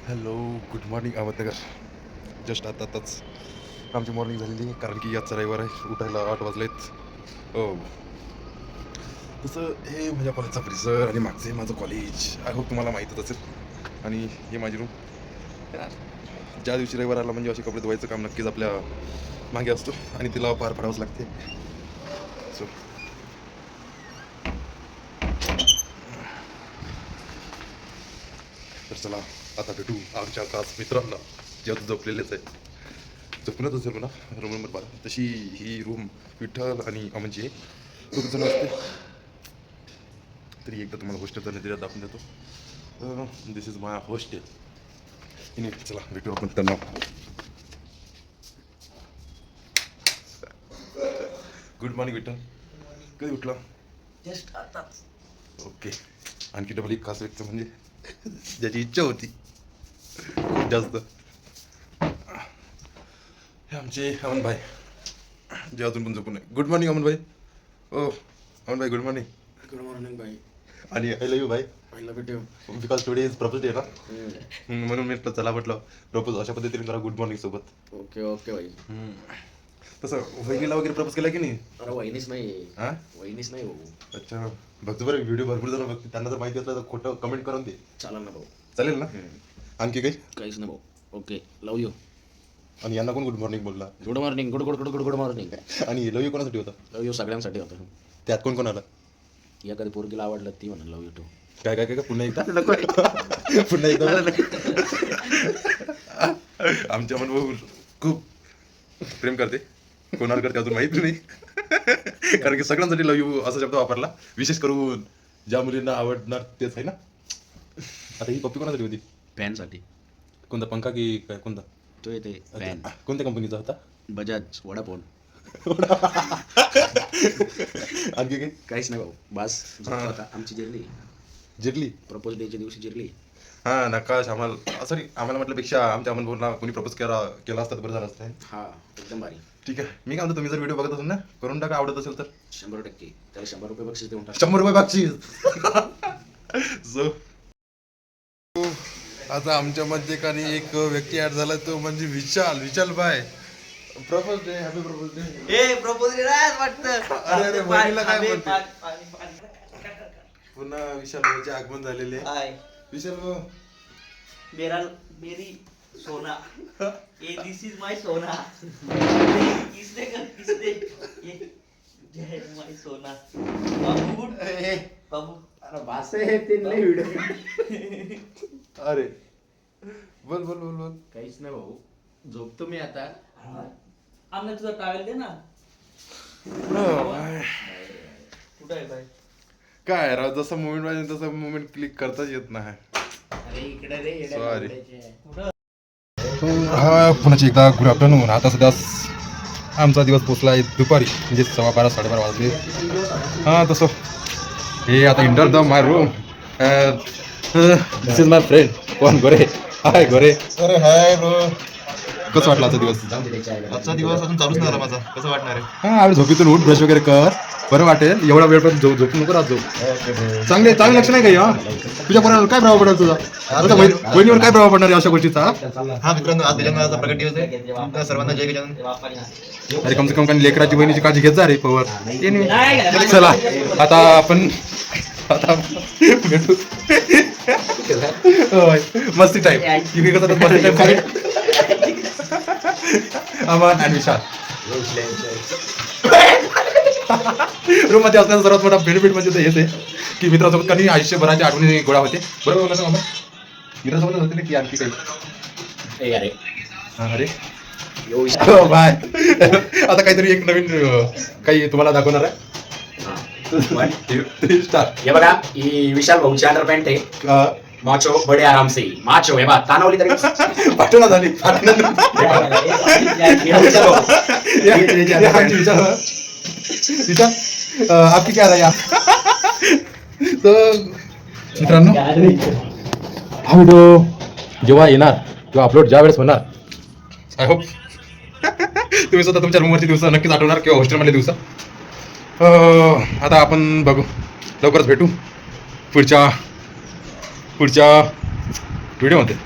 Hello, good morning Ahmednagar. Just आताच आमची morning झालेली आहे, कारण की आजचा रविवार आहे. उठायला 8 वाजलेत. हो, तसं हे माझ्या कॉलेजचा परिसर आणि मागचे माझं कॉलेज आय होप तुम्हाला माहीतच असेल. आणि हे माझी रूम. ज्या दिवशी रविवार आला म्हणजे असे कपडे धुवायचं काम नक्कीच आपल्या मागे असतो आणि तिला पार पाडावंच लागते. सो तर चला आता भेटू आमच्या खास मित्रांना, जे आता झोपलेलेच आहे. झोपूनच असेल म्हणा. रूम नंबर 12 तशी ही रूम विठ्ठल आणि अमनची आहे. दोघं जण असते. तरी एकदा तुम्हाला हॉस्टेलचा नजरिया दाखवून देतो. दिस इज माय हॉस्टेल. इने चला भेटू आपण त्यांना. Good morning Vitthal. कधी उठला? जस्ट आताच. ओके. आणखी डबल एक खास व्यक्त म्हणजे ज्याची इच्छा होती खूप जास्त, हे आमचे अमन भाई, जे अजून पण झोपून नाही. गुड मॉर्निंग अमन भाई. ओ अमन भाई, गुड मॉर्निंग. गुड मॉर्निंग भाई. आणि आय लव्ह यू भाई. पहिला भेटू. Because today is propose day ना. म्हणून मी चला म्हटलं प्रपोज अशा पद्धतीने करा गुड मॉर्निंग सोबत. ओके ओके भाई. तसं वहिनीला वगैरे प्रपोज केला की नाही? अरे वहिनीच नाही. हा, वहिनीच नाही भाऊ. अच्छा. बघतो बरं, व्हिडिओ भरपूर जण बघते, त्यांना जर माहिती असलं तर खोटं कमेंट करून दे. चालेल ना भाऊ. चालेल ना. आणखी काही? काहीच नाही भाऊ. Okay love you. आणि यांना कोण गुड मॉर्निंग बोलला? Good morning. Good good good good good morning. आणि लव यू कोणासाठी होता? लव यू सगळ्यांसाठी होतं. त्यात कोण कोण आला? एखादी पोरगीला आवडलं ती म्हणा लव यू टू. काय काय काय पुन्हा एकदा पुन्हा एकदा. आमच्या मन भाऊ खूप प्रेम करते. कोणाला करते अजून माहित नाही. कारण की सगळ्यांसाठी लव यू असा शब्द वापरला, विशेष करून ज्या मुलींना आवडणार तेच आहे ना. आता ही पप्पी कोणासाठी होती? फॅनसाठी. कोणता पंखा की काय कोणता? तो येते फॅन. कोणत्या कंपनीचा होता? बजाज वडाफोन. आणखी काही? काहीच नाही भाऊ. बस आता आमची जिरली. जिरली. प्रपोज डेच्या दिवशी जिरली. हा नकाश आम्हाला सॉरी आम्हाला म्हटल्यापेक्षा आमच्या अमन भाऊंना कोणी प्रपोज केला असता तर बरं झालं असतं. हा एकदम भारी. ठीक आहे. मी काय म्हणतो, तुम्ही जर व्हिडिओ बघत असाल ना, करून टाका आवडत असेल तर. 100%. त्याला 100 रुपये बक्षीस देऊन टाक. 100 रुपये बक्षीस. आता आमच्या मध्ये काही एक व्यक्ती ऍड झाला, तो म्हणजे Vishal bye. Propose day, happy propose day. ए प्रपोज वाटतं. अरे वहिनीला काय पाणी- म्हणते? पाणी- पाणी- पाणी. पुन्हा विशाल भाऊचे आगमन झालेले. हाय विशाल भाऊ, मेरी सोना. ये दिस इज माय सोना. किसने ये माय सोना. बाबू बाबू. अरे बोल बोल बोल बोल. काहीच नाही भाऊ. झोपतो मी आता. आमने तुझा ट्रॅव्हल दे ना. बाय. कुठं आहे बाय? काय राव, जसं मुवमेंट पाहिजे तसं मुवमेंट क्लिक करताच येत नाही. अरे इकडे रे. Sorry. कुठं? हा पुन्हा एकदा गुड आफ्टरनून. आता सध्या आमचा दिवस पोचला आहे दुपारी, म्हणजे 12:15 साडेबारा वाजले. हां तसं हे आता enter the my room. This is my friend कोण गोरे. हाय गोरे. अरे हाय ब्रो. कसं वाटलं आजचा दिवस? आजचा दिवस अजून चालूच नाही झाला माझा. कसं वाटणार आहे? हां अरे झोपीतून उठ, ब्रश वगैरे कर, बरं वाटेल. एवढा वेळ पण झोपू नको राहत. झोप चांगले लक्ष नाही काही. हा तुझ्या कोणाला काय प्रभाव पडेल तुझा? आता वहिनीवर काय प्रभाव पडणार आहे अशा गोष्टीचा? हा मित्रांनो, आज गजाननाचा प्रकट दिवस आहे. तर सर्वांना जय गजानन. अरे कम से कम काही लेकराची बहिणीची काळजी घेत जा रे पवर. चला आता आपण भेटू. होय, मस्ती टाईम. मस्ती टाईम. अमन आणि विशाल रूम मध्ये असण्याचा सर्वात मोठा बेनिफिट म्हणजे तर हेच आहे की मित्रासोबत कधी आयुष्यभराच्या आठवणी गोळा होते. बरोबर बोला ना मित्रासोबत होते ना की आणखी काही? अरे अरे हो बाय. आता काहीतरी एक नवीन काही तुम्हाला दाखवणार आहे. स्टार्ट. हे बघा, ही विशाल भाऊची अंडर पॅन्ट आहे. माचो बडे आराम से. माचो हे बघा, तानावली तरी पाठवणा झाली. आपकी क्या राय? तर मित्रांनो हा व्हिडिओ जेव्हा येणार किंवा अपलोड ज्या वेळेस होणार, आय होप तुम्ही स्वतः तुमच्या रूमवरची दिवस नक्कीच आठवणार किंवा हॉस्टेलमधले दिवस. आता आपण बघू, लवकरच भेटू पुढच्या व्हिडिओमध्ये.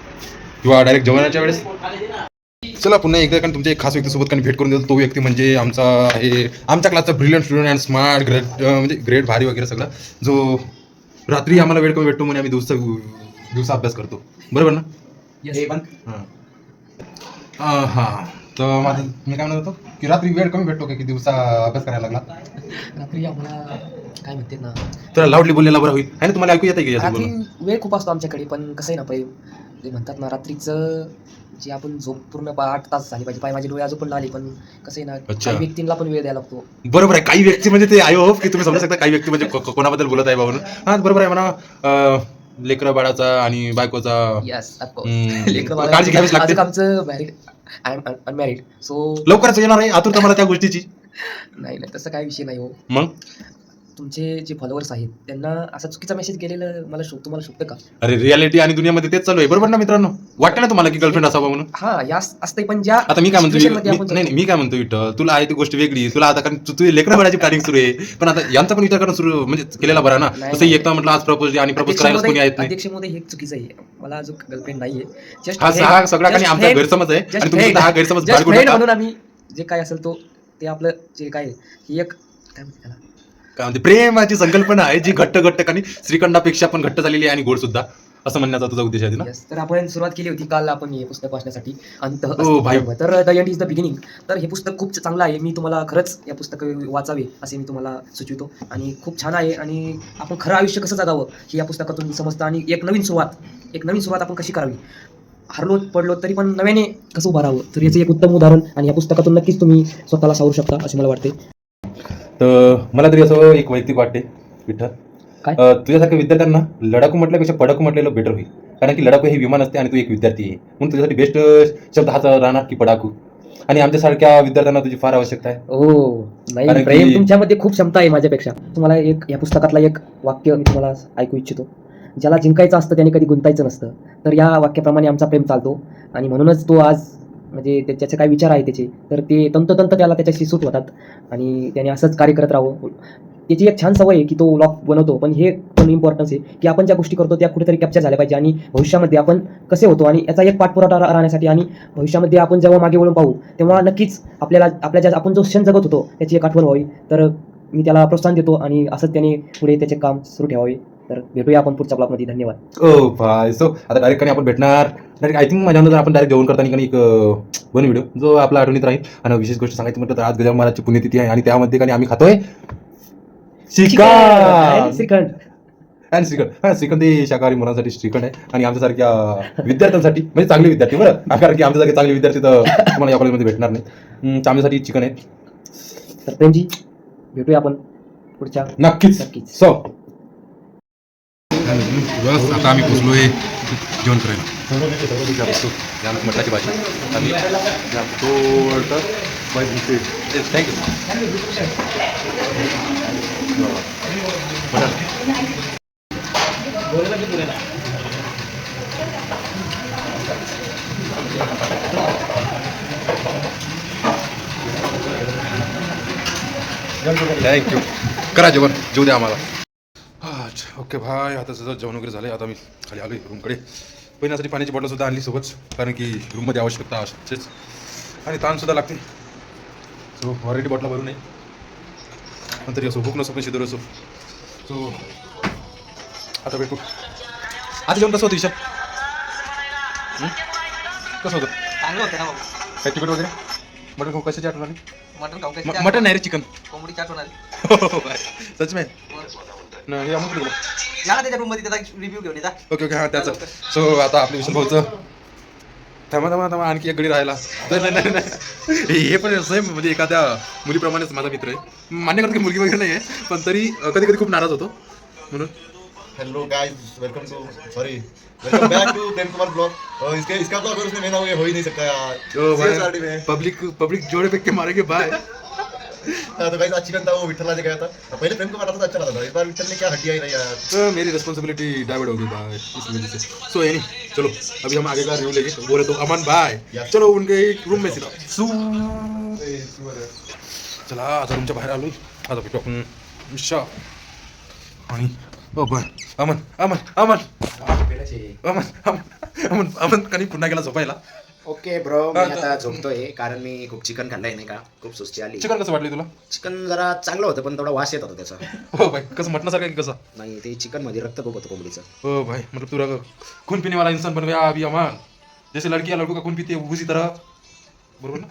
किंवा डायरेक्ट जेवणाच्या वेळेस. चला पुन्हा एकदा कारण तुमच्या एक खास व्यक्तीसोबत काही भेट करून देतो. तो व्यक्ती म्हणजे आमचा आहे आमच्या क्लासचा brilliant student and smart great म्हणजे ग्रेट भारी वगैरे सगळं, जो रात्री आम्हाला वेळ कमी भेटतो म्हणून आम्ही दिवसा अभ्यास करतो. बरोबर ना? हां. तर माझं मी काय म्हणत होतो की रात्री वेळ कमी भेटतो की दिवसा अभ्यास करायला लागला. रात्री आम्हाला काय म्हणते ना, तर लाऊडली बोललेला बरं होईल आहे ना. तुम्हाला ऐकू येतं की याचं रात्री बोलणं? वेळ खूप असतो आमच्याकडे, पण कसं आहे ना पहिले ते म्हणतात ना रात्रीचं जे आपण झोप पूर्ण 8 तास झाली पाहिजे. माझे डोळे अजून पण आले, पण कसं आहे ना अच्छा. काही व्यक्तींना पण वेळ द्यायला लागतो. बरोबर आहे. काही व्यक्ती म्हणजे ते आयो की तुम्ही समजू शकता काही व्यक्ती म्हणजे कोणाबद्दल बोलत आहे बाबा म्हणून. हां बरोबर आहे म्हणा. लेकरं बाळाचा आणि बायकोचा यस काळजी घ्यावीच लागते. आमचं married, I am unmarried, so लवकरच येणार आहे आतुरता मला त्या गोष्टीची. नाही तसं काही विषय नाही हो. मग तुमचे जे फॉलोअर्स आहेत त्यांना असा चुकीचा मेसेज गेलेलं तुम्हाला शोभतं का? अरे रियालिटी आणि दुनियामध्ये तेच चालू आहे. बरोबर ना मित्रांनो? वाटतं ना तुम्हाला की गर्लफ्रेंड असावा म्हणून? हा या असते, पण ज्या आता मी काय म्हणतो situation मध्ये आपण नाही मी काय म्हणतो विठ्ठल, तुला आहे ती गोष्ट वेगळी. तुला आता कारण तुझी लेकरं बाळाची प्लॅनिंग सुरू आहे, पण आता यांचा पण विचार करणं सुरू म्हणजे केलेला बरा ना. नाही, तसं एकदा म्हटलं आज प्रपोज आणि प्रपोज करायला कोणी आहेत नाही. अध्यक्षमध्ये हे चुकीचं आहे. मला अजून गर्लफ्रेंड नाहीये. जस्ट हा सगळा काही आमचा गैरसमज आहे आणि तुमचा हा गैरसमज बाळगू नका. म्हणून आम्ही जे काय असेल ते आपलं जे काय ही एक काय म्हणते त्याला, काय म्हणते प्रेमाची संकल्पना आहे जी घट्ट आणि श्रीखंडापेक्षा पण घट्ट झालेली आहे आणि गोड सुद्धा, असं म्हणण्याचा तुझा उद्देश आहे ना? Yes. तर आपण सुरुवात केली होती काल आपण हे पुस्तक वाचण्यासाठी अंत भाई. तर the end is the beginning. तर हे पुस्तक खूप चांगलं आहे. मी तुम्हाला खरंच या पुस्तक वाचावे असे मी तुम्हाला सुचवितो आणि खूप छान आहे. आणि आपण खरं आयुष्य कसं जगावं हे या पुस्तकातून समजतं आणि एक नवीन सुरुवात आपण कशी करावी. हरलो पडलो तरी पण नव्याने कसं उभं राहावं, तर याचं एक उत्तम उदाहरण आणि या पुस्तकातून नक्कीच तुम्ही स्वतःला सावरू शकता असे मला वाटते. तर मला तरी असं एक वैयक्तिक वाटते विठ्ठल, काय? तुझ्यासारख्या विद्यार्थ्यांना लडाखू म्हटल्यापेक्षा पडाखू म्हटलेलं बेटर होईल. कारण की लडाखू हे विमान असते आणि तू एक विद्यार्थी आहे म्हणून तुझ्यासाठी बेस्ट शब्द हाच राहणार की पडाखू. आणि आमच्यासारख्या विद्यार्थ्यांना तुझी फार आवश्यकता आहे. हो नाही कारण प्रेम, की- तुमच्यामध्ये खूप क्षमता आहे माझ्यापेक्षा. तुम्हाला एक या पुस्तकातला एक वाक्य मी तुम्हाला ऐकू इच्छितो. ज्याला जिंकायचं असतं त्याने कधी गुंतायचं नसतं. तर या वाक्याप्रमाणे आमचा प्रेम चालतो आणि म्हणूनच तो आज म्हणजे त्याचे काय विचार आहे त्याचे, तर ते तंतोतंत त्याला त्याच्याशी सूट होतात आणि त्याने असंच कार्य करत राहावं. त्याची एक छान सवय आहे की तो व्लॉग बनवतो, पण हे पण इम्पॉर्टन्स आहे की आपण ज्या गोष्टी करतो त्या कुठेतरी कॅप्चर झाल्या पाहिजे आणि भविष्यामध्ये आपण कसे होतो आणि याचा एक पाठपुरावा राहण्यासाठी आणि भविष्यामध्ये आपण जेव्हा मागे वळून पाहू तेव्हा नक्कीच आपल्या ज्या आपण जो क्षण जगत होतो त्याची एक आठवण व्हावी. तर मी त्याला प्रोत्साहन देतो आणि असंच त्याने पुढे त्याचे काम सुरू ठेवावे. तर भेटूया आपण पुढच्या ब्लॉगमध्ये. धन्यवाद. ओ भाई. सो आता डायरेक्ट आपण भेटणार डायरेक्ट. आय थिंक माझ्या अंदाजाने आपण डायरेक्ट जेवण करताना एक वन व्हिडिओ जो आपला आठवणीत राहील. आणि विशेष गोष्ट सांगायची म्हटलं तर आज गजानन महाराजची पुण्यतिथी आहे आणि त्यामध्ये काही आम्ही खातोय श्रीखंड. श्रीखंड आणि श्रीखंड हे शाकाहारी मुलांसाठी श्रीखंड आहे आणि आमच्यासारख्या विद्यार्थ्यांसाठी म्हणजे चांगले विद्यार्थी बरं, कारण की आमच्यासारखे चांगले विद्यार्थी तर तुम्हाला या कॉलेजमध्ये भेटणार नाही. तर आमच्यासाठी चिकन आहे. तर प्रेमजी भेटूया आपण पुढच्या नक्कीच. नक्कीच. सो बस आता आम्ही पोचलोय जेवण करायला. मटणाची भाजी आणि थँक्यू. करा जेवण, जेऊ द्या आम्हाला. ओके भाई. आता जसं जेवण वगैरे झालं आता मी खाली आलो रूमकडे. पिण्यासाठी पाण्याची बॉटलसुद्धा आणली सोबत, कारण की रूममध्ये आवश्यकता असतेच आणि ताणसुद्धा लागते. सो ऑलरेडी बॉटला भरू नये पण तरी असो भूक नसो पण शिदर असो. सो आता भेटू. आता जेवण कसं होतं ईशा? कसं होतं? चांगलं होतं ना बाबू. काय तिकीट वगैरे? मटन खाऊ कशाची आठवण आली? मटन खाऊ कशी मटन नाही रे, चिकन. कोंबडीची आठवण आली. सच में ना हे अमुक गेलं. या ना त्याच्या रूम मध्ये त्याचा रिव्ह्यू घेऊन येता. ओके हां त्याचं. सो आता आपल्या विषय भाऊचं थांबा आणखी एक गडी राहिला. नाही हे पण सेम म्हणजे एखाद्या मुलीप्रमाणेच माझा मित्र आहे. मान्य करतो की मुलगी वगैरे नाही आहे, पण तरी कधी कधी खूप नाराज होतो म्हणून. Hello guys, welcome back to Prem Kumar blog. इसका ब्लॉग उसमें मेरा हो ही नहीं सकता यार. पब्लिक जोड़े पे के मारेंगे बाय. तो गाइस आज चिकन था, वो विठ्ठल आज गया था. पहले प्रेम कुमार आता था अच्छा लगा था, इस बार विठ्ठल ने क्या हड्डियां ही नहीं यार. तो मेरी रिस्पॉन्सिबिलिटी डाइवर्ट हो गई बाय इस वजह से. सो एनी चलो अभी हम आगे का रिव्यू लेंगे. बोले तो अमन बाय. चलो उनके रूम में सीधा चला. आता रूमच्या बाहेर आलोय. आता भेटू आपण ईशा आणि ओ बाय. अमन आपण कधी पुन्हा गेला झोपायला. ओके ब्रो, मी आता झोपतोय कारण मी खूप चिकन खाल्लंय नाही का, खूप सुस्ती आली. चिकन कसं वाटलं तुला? चिकन जरा चांगलं होतं पण थोडा वास येत होता त्याचा. हो भाई, कसं मटणासारखं आहे की कसं? नाही, ते चिकन मध्ये रक्त खूप होतं कोंबडीचं. ओ भाई, मतलब तू खून पीने वाला इंसान बन गया अभी अमन. जैसे लड़की या लड़कों का खून पीती है उसी तरह. बरोबर ना?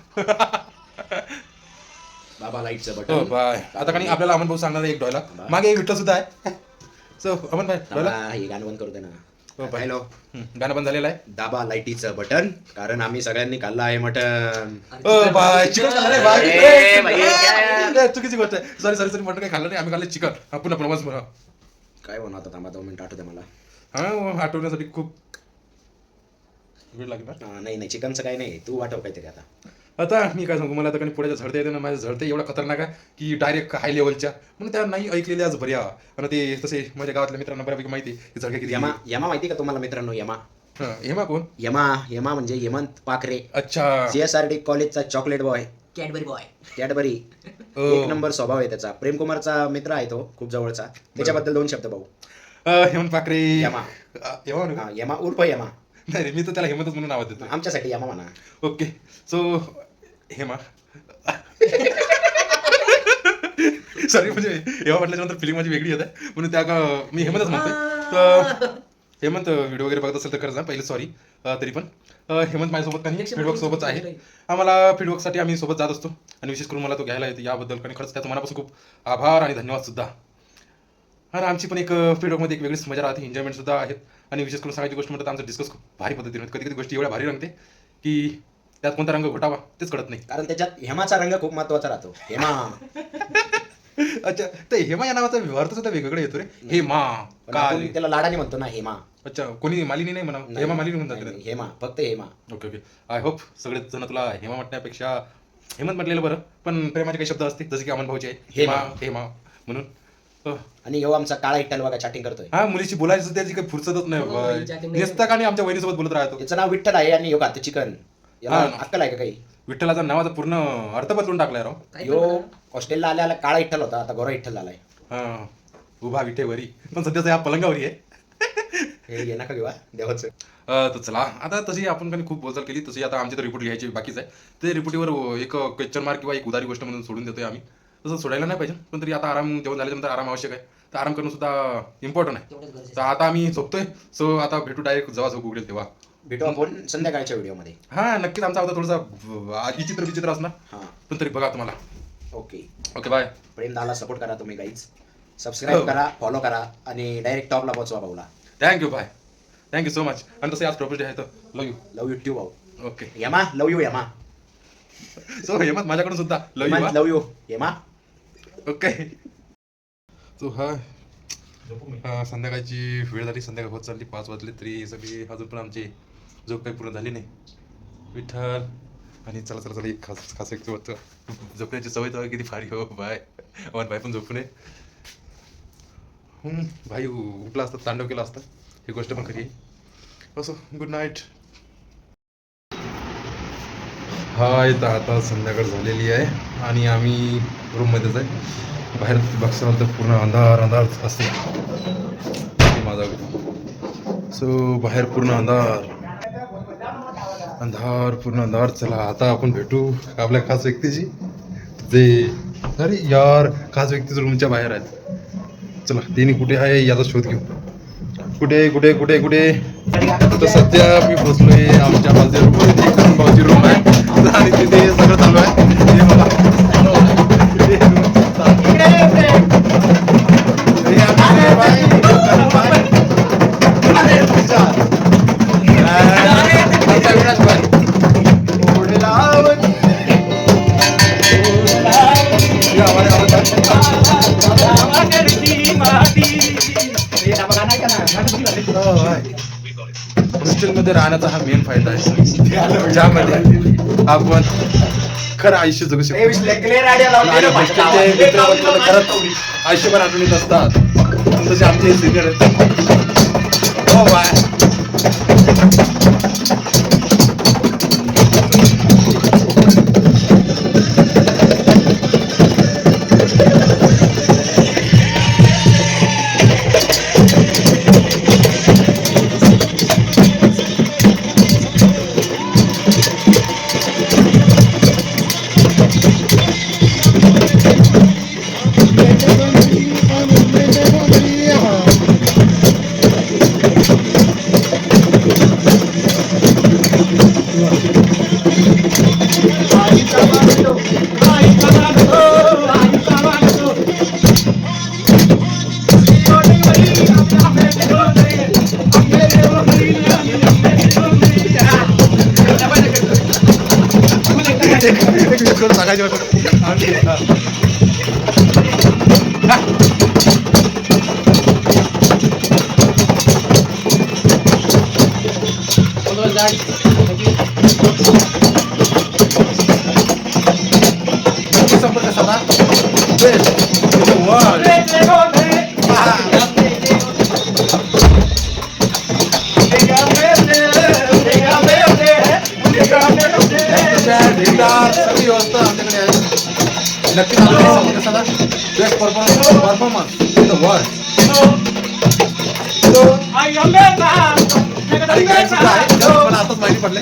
बाबा लाईटचं हो बटन. बाय. आता काही आपल्याला अमन भाऊ सांगणार आहे एक डॉयलॉग. मागे एक विठ्ठल सुद्धा आहे. सो अमन भाई डॉयलॉग. हे गाणं बंद करू दे ना. हो भाई. हॅलो, गाणं बंद झालेलं आहे. दाबा लाईटीचं बटन कारण आम्ही सगळ्यांनी खाल्लं आहे मटन. ओ बाय, चिकन खाल्लं रे बाय. ए, भाई, क्या? ए, चुकीची गोष्ट आहे. सॉरी मटन काही खाल्लं नाही, आम्ही खाल्लं चिकन. हा पुन्हा प्रवास म्हणा. काय बनवतात थांबा 2 मिनिटं आठवते मला. हा, आठवण्यासाठी खूप वेळ लागणार. नाही चिकनचं काही नाही, तू आठव काहीतरी आता. आता मी काय सांगू, मला आता काही पुढे झडते येते ना, माझ्या झडते एवढा खतरनाक आहे की डायरेक्ट हाय लेवलच्या, म्हणून त्या नाही ऐकलेल्याच बऱ्या. आणि ते तसे माझ्या गावातल्या मित्रांना बऱ्यापैकी माहिती आहे की झडके किती. यमा माहिती का तुम्हाला मित्रांनो? यमा हेमा कोण? यमा म्हणजे हेमंत पाखरे. अच्छा. CSRD कॉलेजचा chocolate boy, Cadbury boy. Cadbury. एक नंबर स्वभाव आहे त्याचा. प्रेम कुमारचा मित्र आहे तो, खूप जवळचा. त्याच्याबद्दल 2 शब्द भाऊ. हेमंत पाखरे. यमा. यमा उर्फ यमा. नाही रे, मी तर त्याला हेमंतच म्हणून आवाज देतो. आमच्यासाठी यमा म्हणा. Okay, so Hema. सॉरी, म्हणजे हेमा म्हटल्याच्यानंतर फिलिंग माझी वेगळी येते म्हणून त्या मी हेमंतच म्हणतोय. तर हेमंत व्हिडिओ वगैरे बघत असेल तर खरंच ना, पहिले सॉरी. तरी पण हेमंत माझ्यासोबत काही फीडवर्क सोबतच आहे. आम्हाला फीडवर्कसाठी आम्ही सोबत जात असतो आणि विशेष करून मला तो घ्यायला येतो याबद्दल आणि खरंच त्याचं मनापासून खूप आभार आणि धन्यवाद सुद्धा. आणि आमची पण एक फीडवर्कमध्ये एक वेगळीच मजा राहते, एन्जॉयमेंट सुद्धा आहेत. आणि विशेष करून सांगायची गोष्ट म्हणतात, आमचं डिस्कस खूप भारी पद्धतीने होते. कधी गोष्टी एवढ्या भारी रंगते की त्यात कोणता रंग घोटावा तेच कळत नाही. कारण त्याच्यात हेमाचा रंग खूप महत्वाचा राहतो. हेमा. अच्छा, तर हेमा या नावाचा अर्थ सुद्धा वेगवेगळे येतो रे. हेमा आपण त्याला लाडाने म्हणतो ना हेमा. अच्छा, कोणी मालिनी नाही म्हणा, हेमा मालिनी म्हणतात. नाही, हेमा, फक्त हेमा. ओके. आय होप सगळेच जण तुला हेमा म्हटण्यापेक्षा हेमंत म्हटलेलं बरं. पण प्रेमाचे काही शब्द असते जसे की अमन भाऊचे हेमा म्हणून. आणि येऊ आमचा काळा इट्टल बघा चॅटिंग करतोय. हा, मुलीची बोलायची त्याची काही फुरसतच नाही. नेसता आणि आमच्या वहिनीसोबत बोलत राहतो. त्याचं नाव विठ्ठल आहे आणि योगा ते चिकन. अक्कल आहे का काही? विठ्ठलाचा नावाचा पूर्ण अर्थ बदलून टाकलाय राव. यो ऑस्ट्रेलियाला आल्याला काळा इठ्ठल होता, आता गोरा इठ्ठल आलाय. हा, उभा विठेवरी, पण सध्याचा या पलंगावरी आहे. हे ये नका घेवा देवाचं. तर चला, आता तशी आपण काही खूप बोलचाल केली, तशी आता आमची तर रिपोर्ट लिहायची बाकीच आहे. ते रिपोर्टीवर एक क्वेश्चन मार्क किंवा एक उदारी गोष्ट म्हणून सोडून देतोय आम्ही. तसं सोडायला नाही पाहिजे, पण तरी आता आराम जेवण झाल्यानंतर आराम आवश्यक आहे. तर आराम करणं सुद्धा इम्पॉर्टंट आहे. तर आता आम्ही झोपतोय. सो आता भेटू डायरेक्ट जेव्हा झोप उघडेल तेव्हा. भेटू आपण संध्याकाळच्या व्हिडिओमध्ये. हा, नक्कीच. आमचा होता थोडासा विचित्र असणार, हा, पण तरी बघा तुम्हाला. Okay bye. प्रेम दाला सपोर्ट करा तुम्ही गाईज. सबस्क्राईब करा, फॉलो करा आणि डायरेक्ट टॉपला पोहोचवा भाऊला. Thank you bye. Thank you so much. आणि तसे आज प्रॉपर्टी आहे तर लव यू ट्यू भाऊ. ओके. यमा लव यू यमा. सो हेमंत माझ्याकडून सुद्धा लव यू यमा. ओके. सो हा, संध्याकाळची वेळ झाली, संध्याकाळ होत चालली, 5 वाजले तरी सगळी अजून पण आमची झोप काही पूर्ण झाली नाही. विठ्ठल आणि चला एक खास एक झोपण्याची सवय तर किती भारी हो बाय. अमन भाई पण झोपू नये. भाई उठला असता, तांडव केला असता, ही गोष्ट पण खरी आहे. असो, गुड नाईट. हाय, तर आता संध्याकाळ झालेली आहे आणि आम्ही रूममध्येच आहे. बाहेर बघसाल तर पूर्ण अंधार असते माझा. सो बाहेर पूर्ण अंधार. चला, आता आपण भेटू आपल्या खास व्यक्तीची. अरे यार, खास व्यक्तीच रूमच्या बाहेर आहेत. चला, तिने कुठे आहे याचा शोध घेऊ. कुठे तर सध्या मी पोचलोय आमच्या बाजूच्या रूममध्ये. रूम आहे आणि तिथे सगळं चालू आहे. हॉस्टेलमध्ये राहण्याचा हा मेन फायदा आहे, ज्यामध्ये आपण खरं आयुष्य जगू शकतो. हॉस्टेलचे मित्र म्हटलं तर खरंच आयुष्यभर आठवणीत असतात, तसे आमचे सिनियर आहेत. हो बाय. एक विषय सांगायचे संपर्क साधा सगळी व्यवस्था आमच्याकडे आहे. नक्कीच संपर्क साधा. Best performance in the world. आणि काय सुद्धा आहे मला आताच माहिती पडले.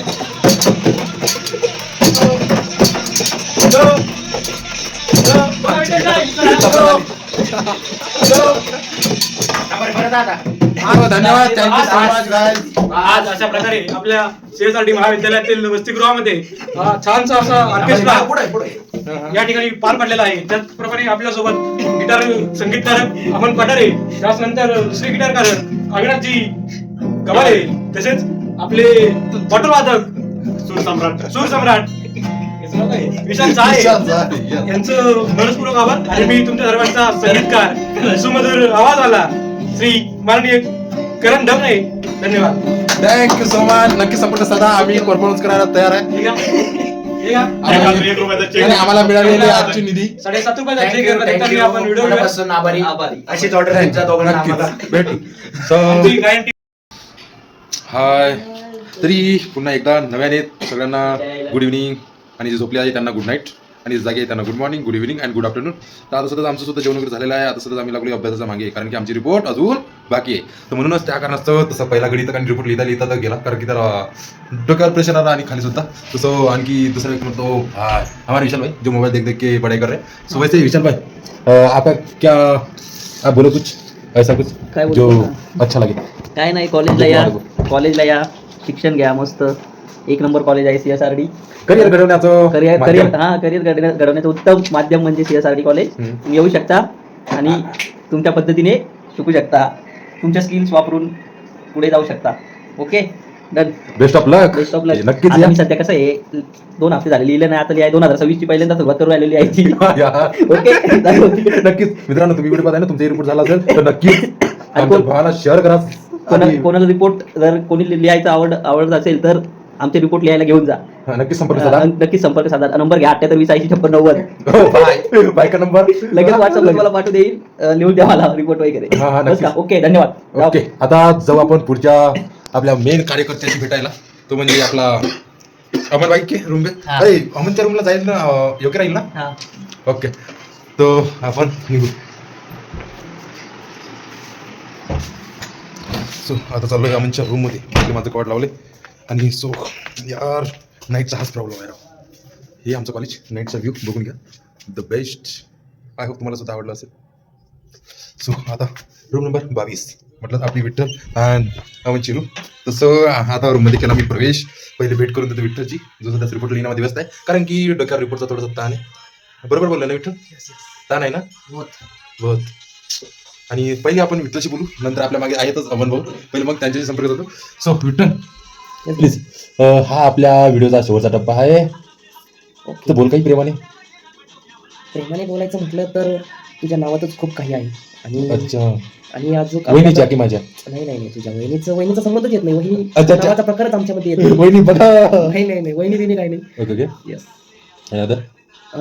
धन्यवाद. Thank you so much guys. आज अशा प्रकारे आपल्या CSRT महाविद्यालयातील वसतिगृहामध्ये छानसा असा ऑर्केस्ट्रा या ठिकाणी पार पडलेला आहे. त्याचप्रमाणे आपल्यासोबत गिटार संगीतकारक अमन पठारे, त्यानंतर दुसरे गिटारकारक अविनाशजी गवाले, तसेच आपले बॉटल वादक सूरसम्राट विशाल सहारे यांचं मनस्पूर्वक आभार. आणि मी तुमच्या सर्वांचा संगीतकार सुमधुर आवाज आला श्री माननीय करण धमणे. धन्यवाद. Thank you so much. नक्की संपर्क साधा. आम्ही परफॉर्मन्स करायला तयार आहे. ठीक आहे. आणि आम्हाला मिळालेली आजची निधी 7.5 रुपयाचा चेक देताना आपण व्हिडिओ मनापासून आभारी. अशीच ऑर्डर तुमच्या दोघांना आम्हाला. भेटू. गॅरंटी. हाय. तरी पुन्हा एकदा नव्याने सगळ्यांना गुड इव्हनिंग. आणि जे झोपले आहे त्यांना गुड नाईट. आणि जागे आहे त्यांना good morning, good evening and good afternoon. तर आता सुद्धा आमचं सुद्धा जेवण वगैरे झालेलं आहे. आता सुद्धा आम्ही लागलो अभ्यासाचा मागे, कारण की आमची रिपोर्ट अजून बाकी आहे. तर म्हणूनच त्या कारणास्तव तसं पहिला घडी तर काही रिपोर्ट लिहिता तर गेला, कारण की त्याला डोक्यावर प्रेशर आला आणि खाली सुद्धा. तसं आणखी दुसरा व्यक्ती म्हणतो हमारे विशाल भाई जो मोबाइल देख देख के पढ़ाई कर रहे हैं. सो वैसे विशाल भाई आपका क्या, आप बोलो कुछ ऐसा कुछ काय जो बोलतो अच्छा लगे. काय नाही, कॉलेजला या, शिक्षण घ्या मस्त. 1 नंबर कॉलेज आहे CSRT. करिअर घडवण्याचं करिअर माध्यम. घडवण्याचं उत्तम माध्यम म्हणजे CSRT कॉलेज. तुम्ही येऊ शकता आणि तुमच्या पद्धतीने शिकू शकता. तुमच्या स्किल्स वापरून पुढे जाऊ शकता. Okay, done. Best of luck. Best of luck. नक्कीच आता या. मी सध्या कसं आहे 2 हफ्ते झाले लिहिलं नाही, आता लिहाय 2026 ची पहिल्यांदा सुरुवात करून आलेली आहे ती. ओके, नक्कीच मित्रांनो, तुम्ही व्हिडिओ पाहताय ना, तुमचा रिपोर्ट झाला असेल तर नक्कीच आमच्या भावाला शेअर करा. कोणाला रिपोर्ट जर कोणी लिहायचं आवडत असेल तर आमचे रिपोर्ट लिहायला घेऊन जा. नक्कीच संपर्क साधा. नक्कीच संपर्क साधा. नंबर घ्या 78 80 56 90. बायका नंबर लगेच व्हॉट्सअपला मला पाठवू देईल. लिहून द्या मला रिपोर्ट वगैरे. बस का? ओके, धन्यवाद. ओके, आता जाऊ आपण पुढच्या आपल्या मेन कार्यकर्त्याशी भेटायला. तो म्हणजे आपला अमन बाई के रूम. अरे अमनच्या रूमला जाईल ना, योग्य राहील ना. ओके, तो आपण निघू. सो आता चाललोय अमनच्या रूम मध्ये. माझं कॉड लावले आणि सो यार नाईटचा हाच प्रॉब्लेम आहे राव. हे आमचं कॉलेज, नाईटचा व्ह्यू बघून घ्या. The best. आय होप तुम्हाला सुद्धा आवडलं असेल. सो आता रूम नंबर 22 म्हटलं आपली विठ्ठल अँड अमनची रूम. तसं आता रूममध्ये केला मी प्रवेश. पहिले भेट करून देतो विठ्ठलची, जो सध्या रिपोर्ट लिहिण्यामध्ये व्यस्त आहे, कारण की डोक्यावर रिपोर्टचा थोडासा ताण आहे. बरोबर बोलला ना विठ्ठल? ताण आहे ना बहुत. आणि पहिले आपण विठ्ठलशी बोलू, नंतर आपल्या मागे आहेतच अमन भाऊ, पहिले मग त्यांच्याशी संपर्क होतो. सो विठ्ठल प्लीज, हा आपल्या व्हिडिओचा शेवटचा टप्पा आहे. तर बोल काही प्रेमाने. बोलायचं म्हटलं तर तुझ्या नावातच खूप काही आहे. आणि अच्छा. आणि आज वहिनीच्या की माझ्या? नाही, तुझ्या वहिनीचा संबंधच येत नाही. वहिनी अच्छा. नावाचा प्रकारच आमच्यामध्ये येतो. वहिनी बघा. नाही वहिनी देणे काही नाही. ओके. येस.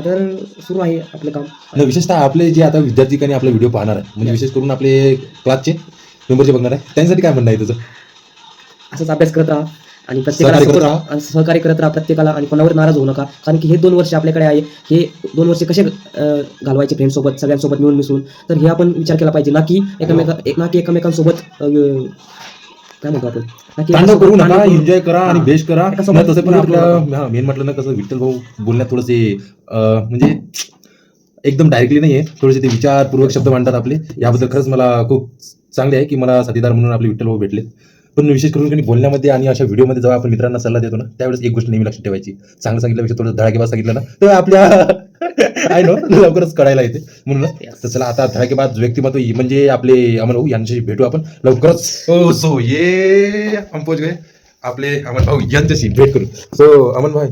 तर सुरू आहे आपलं काम. आणि विशेषतः आपले जे आता विद्यार्थी काही आपला व्हिडिओ पाहणार आहे, म्हणजे विशेष करून आपले क्लासचे मेंबरचे बघणार आहे, त्यांच्यासाठी काय म्हणणं आहे तुझं? असंच अभ्यास करत राहा आणि प्रत्येकाला सहकार्य करत राहा प्रत्येकाला. आणि कोणावर नाराज होऊ नका, कारण की हे 2 वर्ष आपल्याकडे आहे. हे 2 वर्ष कसे घालवायचे फ्रेंड्सोबत, सगळ्यांसोबत मिळून मिसळून, तर हे आपण विचार केला पाहिजे. ना की एकमेकांसोबत काय म्हणतो आपण, तांडव करू नका, एन्जॉय करा आणि बेस्ट करा. तसं पण आपलं मेन म्हटलं ना, कसं विठ्ठल भाऊ बोलण्यात थोडेसे म्हणजे एकदम डायरेक्टली नाहीये, थोडेसे ते विचारपूर्वक शब्द मांडतात आपले. याबद्दल खरंच मला खूप चांगले आहे की मला साथीदार म्हणून आपले विठ्ठल भाऊ भेटले. पण विशेष करून काही बोलण्यामध्ये आणि अशा व्हिडिओमध्ये जेव्हा आपण मित्रांना सल्ला देतो ना, त्यावेळेस एक गोष्ट नेहमी लक्षात ठेवायची. चांगलं सांगितल्यापेक्षा थोडं धडाकेबाज सांगितलं ना, तर आपल्या आय नो लवकरच कळायला येते. म्हणूनच तर चला आता धडाकेबाज व्यक्तिमत्व म्हणजे आपले अमन भाऊ यांच्याशी भेटू आपण लवकरच. सो ये हम पोच गए आपले अमन भाऊ यांच्याशी भेट करू. सो अमन भाई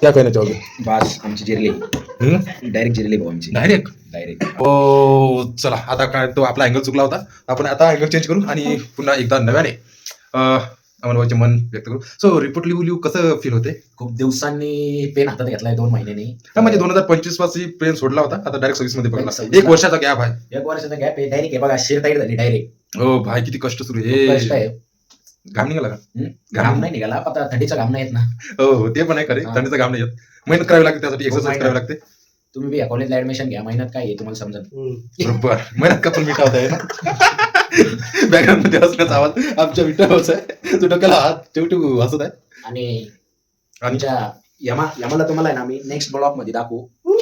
क्या कहना चाहोगे बस आमची जिरली डायरेक्ट जिरली भाऊ आमची डायरेक्ट डायरेक्ट. हो चला आता काय तो आपला अँगल चुकला होता आपण आता अँगल चेंज करू आणि पुन्हा एकदा नव्याने अमन भाऊचे मन व्यक्त करू. सो रिपोर्ट लिहू कसं फील होते खूप दिवसांनी पेन हातात घेतलाय 2 महिन्यांनी. म्हणजे 2025 पासून पेन सोडला होता आता डायरेक्ट 26 मध्ये पकडला 26 1 वर्षाचा गॅप आहे 1 वर्षाचा गॅप आहे डायरेक्ट. हे बघा शिर टाईट झाली डायरेक्ट. हो भाई किती कष्ट सुरू कष्ट आहे आहे. घाम निघाला का घाम नाही निघाला आता थंडीचा घाम नाही येत ना. हो ते पण आहे खरे हा. थंडीचा घाम नाही येत मेहनत करावी लागते त्यासाठी एक्सरसाइज मेहनत. करावी लागते तुम्ही बी या कॉलेजला ऍडमिशन घ्या महिन्यात काय आहे तुम्हाला समजेल. बरोबर मेहनत का पण मिठावत आहे ना बॅकग्राऊंड मध्ये हसण्याचा आवाज आमच्या मिठावच आहे तो डोक्याला हात ठेवू हसत आहे आणि आणि आमच्या यमाला तुम्हाला आहे ना आम्ही नेक्स्ट ब्लॉग मध्ये दाखवू.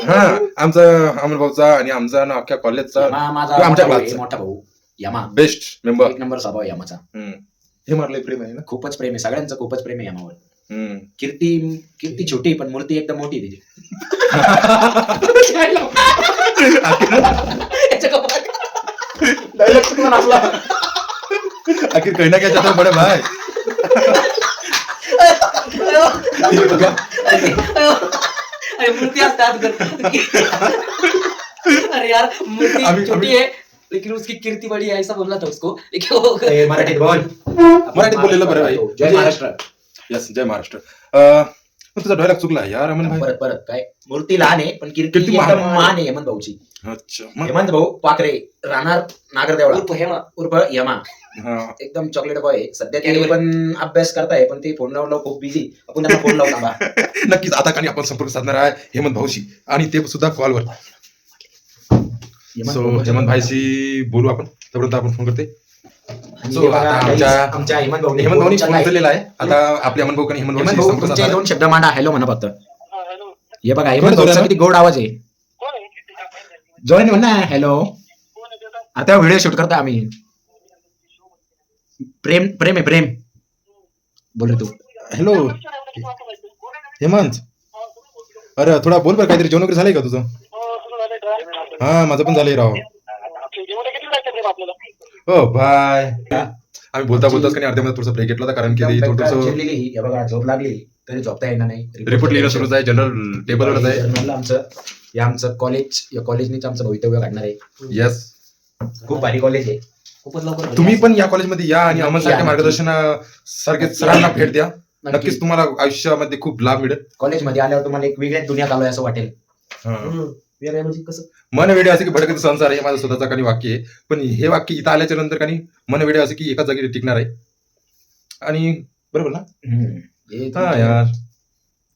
हा आमचा अमन भाऊचा आणि आमचा ना अख्ख्या कॉलेजचा यमा माझा तो आमच्या मोठा भाऊ आहे, क्लासचा. मोठा भाऊ यमा. बेस्ट मेंबर 1 नंबर स्वभाव आहे यमाचा. हे मारलंय प्रेम आहे ना खूपच प्रेम आहे सगळ्यांचं खूपच प्रेम आहे यमावर. कीर्ती छोटी पण मूर्ती एकदम मोठी आहे तिची. डायलॉग चुकला आपला आखिर कहना क्या चाहते हो बड़े भाई अरे मूर्ति हाथ कर. अरे यार मूर्ति छोटी है लेकिन उसकी कीर्ति बड़ी है ऐसा बोलना था उसको लेकिन वो ए, मराठीत बोल. मराठीत बोललेलं बरं भाई जय महाराष्ट्र. यस जय महाराष्ट्र पण तुझा डायलॉग चुकला यार अमन भाई परत काय मूर्ती लहान आहे पण कीर्ती कीर्ती एकदम महान. महान आहे हेमंत भाऊची. अच्छा मग हेमंत भाऊ पाकरे राहणार नागरदेवळा उर्फ हेमा. उर्फ यमा. हा एकदम चॉकलेट बॉय आहे. सध्या ते पण अभ्यास करताय पण ते फोन लावून खूप बिझी. आपण त्यांना फोन लावून थांबा. नक्कीच आता काही आपण संपर्क साधणार आहे हेमंत भाऊशी आणि ते सुद्धा कॉलवर हेमंत सो भाऊ हेमंत भाईशी बोलू आपण तोपर्यंत आपण फोन करते आणि So, हे बघा, आता guys, आमच्या- आमच्या हेमंत भाऊ हेमंत भाऊनी फोन केलेला आहे आता आपल्या अमन भाऊ आणि हेमंत हेमंत भाऊशी भाऊ संपर्क तुमचे साधणार 2 शब्द मांडा. हॅलो म्हणा फक्त. हे बघा थोडं हेमंत भाऊचा जोरानं. किती गोड आवाज आहे. जॉईन म्हणा हॅलो. आता व्हिडिओ शूट करता आम्ही. प्रेम प्रेम आहे प्रेम. बोल रे तू. हॅलो हेमंत अरे थोडा बोल बरं काहीतरी जेवण वगैरे झालंय का तुझं हा माझं पण झालंय राव हो बाय आम्ही बोलता बोलताच काही अर्ध्यामध्ये थोडंसं ब्रेक घेतला होता कारण की एकदम बेकार थोडंसं चिडलेली. हे बघा झोप लागली तरी झोपता येणार नाही. रिपोर्ट लिहिणं सुरूच आहे जनरल टेबलवरच आहे जर्नलला आमचं कॉलेज या कॉलेजनीच आमचं भवितव्य काढणार आहे. येस खूप भारी कॉलेज आहे. खूपच लवकर तुम्ही पण या कॉलेजमध्ये या आणि अमन सारख्या या. मार्गदर्शनासारखे सरांना भेट द्या नक्कीच तुम्हाला आयुष्यामध्ये खूप लाभ मिळेल कॉलेजमध्ये आल्यावर तुम्हाला एक वेगळ्याच दुनियात आलोय असं वाटेल. हा. वेगळं म्हणजे कसं मन वेडे असे की भडकत संसार हे माझं स्वतःचा काही वाक्य आहे पण हे वाक्य इथं आल्याच्या नंतर काही मन वेडे असे की एकाच जागी टिकणार आहे आणि बरोबर ना हे हा तुमचे यार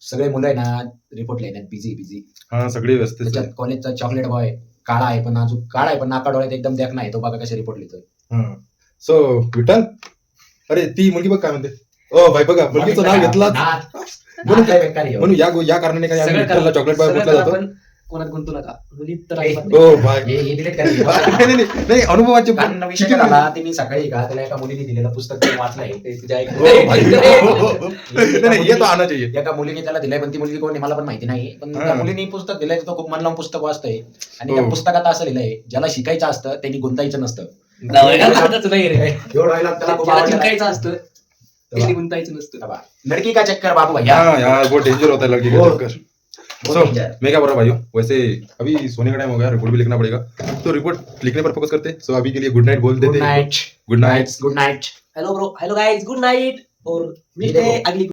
सगळे मुलं आहे ना रिपोर्ट लिहिण्यात बिझी. हा सगळे व्यस्त आहेत. त्याच्यात कॉलेजचा चॉकलेट बॉय काळा आहे पण अजून काळा आहे पण नाका डोळ्यात एकदम देखना आहे. तो बघा कसे रिपोर्ट लिहितोय. सो विठ्ठल अरे ती मुलगी बघ काय म्हणते ओ भाई बघा मुलगीचं नाव घेतलं म्हणून बेकार आहे. म्हणून या कारणाने काय आम्ही विठ्ठलला चॉकलेट बॉय म्हटलं जातो आपण कोणात गुंतू नका मुलीत तर ए, अजिबात नाही. ओ भाई हे delete करायचं. नाही, नाही, नाही, अनुभवाचे कारण विषय काय झाला ते मी सकाळी का त्याला एका मुलीने दिलेलं पुस्तक ते वाचलंय ते तिच्या ओ भाई नाही, नाही, ये तो आना चाहिए एका मुलीने त्याला दिलंय पण ती मुलगी कोण आहे मला पण माहिती नाही पण हा. त्या मुलीने पुस्तक दिलंय तो खूप मन लावून पुस्तक वाचतोय आणि हो. त्या पुस्तकात असं लिहिलंय ज्याला शिकायचं असतं त्यांनी गुंतायचं नसतं. नावाचं नाही रे. एवढं dialogue त्याला खूप ज्याला आवडला. जिंकायचं असतं त्यांनी गुंतायचं नसतं. बाबा, लड़की का चक्कर बाबू भैया. हाँ यार बहुत डेंजर होता है लड़की का बहुत- चक्कर बहुत सो danger. मैं क्या बोल रहा भाइयों वैसे अभी सोने का टाइम हो गया रिपोर्ट भी लिखना पड़ेगा तो रिपोर्ट लिखने पर फोकस करते सो अभी के लिए गुड नाइट बोल गुड देते Knight good Knight good Knight. Hello bro hello guys good Knight और मिलते हैं अगली